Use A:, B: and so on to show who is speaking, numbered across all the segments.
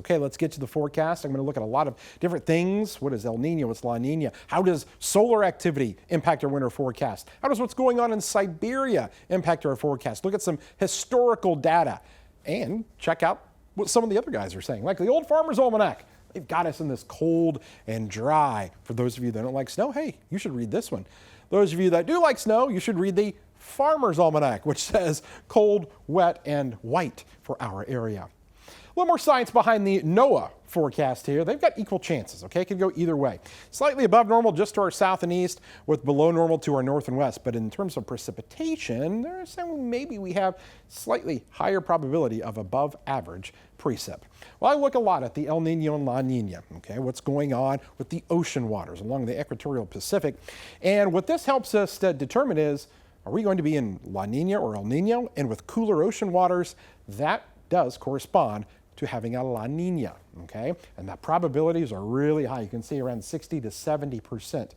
A: Okay, let's get to the forecast. I'm going to look at a lot of different things. What is El Nino? What's La Nina? How does solar activity impact our winter forecast? How does what's going on in Siberia impact our forecast? Look at some historical data and check out what some of the other guys are saying, like the Old Farmer's Almanac. They've got us in this cold and dry. For those of you that don't like snow, hey, you should read this one. Those of you that do like snow, you should read the Farmer's Almanac, which says cold, wet, and white for our area. A little more science behind the NOAA forecast here. They've got equal chances, okay? It could go either way. Slightly above normal just to our south and east, with below normal to our north and west. But in terms of precipitation, they're saying maybe we have slightly higher probability of above average precip. Well, I look a lot at the El Nino and La Nina, okay? What's going on with the ocean waters along the equatorial Pacific. And what this helps us to determine is, are we going to be in La Nina or El Nino? And with cooler ocean waters, that does correspond to having a La Nina, okay? And the probabilities are really high. You can see around 60 to 70%.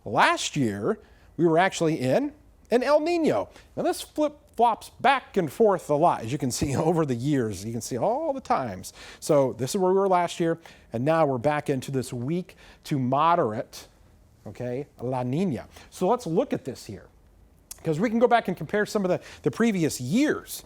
A: Last year, we were actually in an El Nino. Now this flip-flops back and forth a lot, as you can see over the years. You can see all the times. So this is where we were last year, and now we're back into this weak to moderate, okay, La Nina. So let's look at this here, because we can go back and compare some of the previous years.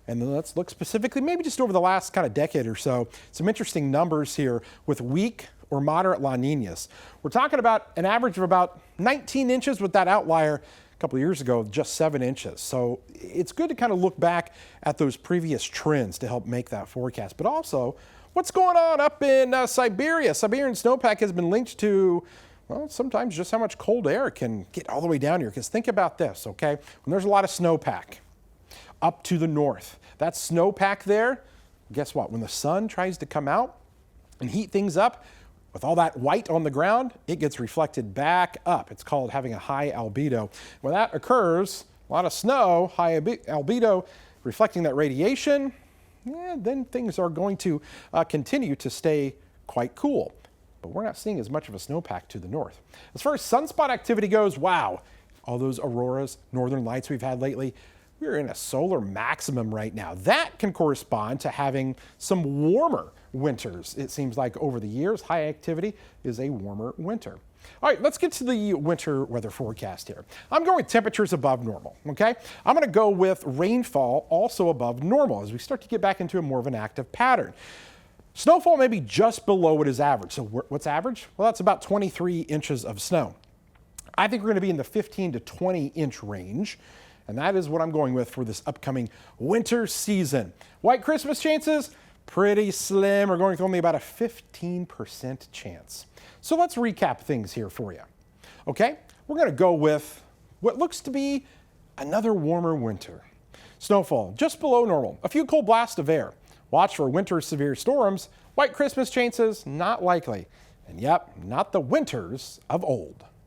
A: And then let's look specifically, maybe just over the last kind of decade or so, some interesting numbers here with weak or moderate La Ninas. We're talking about an average of about 19 inches with that outlier a couple of years ago, just 7 inches. So it's good to kind of look back at those previous trends to help make that forecast. But also, what's going on up in Siberia? Siberian snowpack has been linked to, well, sometimes just how much cold air can get all the way down here. Because think about this, okay? When there's a lot of snowpack up to the north, that snowpack there, guess what? When the sun tries to come out and heat things up, with all that white on the ground, it gets reflected back up. It's called having a high albedo. When that occurs, a lot of snow, high albedo, reflecting that radiation, then things are going to continue to stay quite cool. But we're not seeing as much of a snowpack to the north. As far as sunspot activity goes, wow, all those auroras, northern lights we've had lately, we're in a solar maximum right now. That can correspond to having some warmer winters. It seems like over the years, high activity is a warmer winter. All right, let's get to the winter weather forecast here. I'm going with temperatures above normal, okay? I'm going to go with rainfall also above normal as we start to get back into a more of an active pattern. Snowfall may be just below what is average. So what's average? Well, that's about 23 inches of snow. I think we're going to be in the 15 to 20 inch range. And that is what I'm going with for this upcoming winter season. White Christmas chances, pretty slim. We're going with only about a 15% chance. So let's recap things here for you. Okay, we're going to go with what looks to be another warmer winter. Snowfall just below normal, a few cold blasts of air. Watch for winter severe storms. White Christmas chances, not likely. And yep, not the winters of old.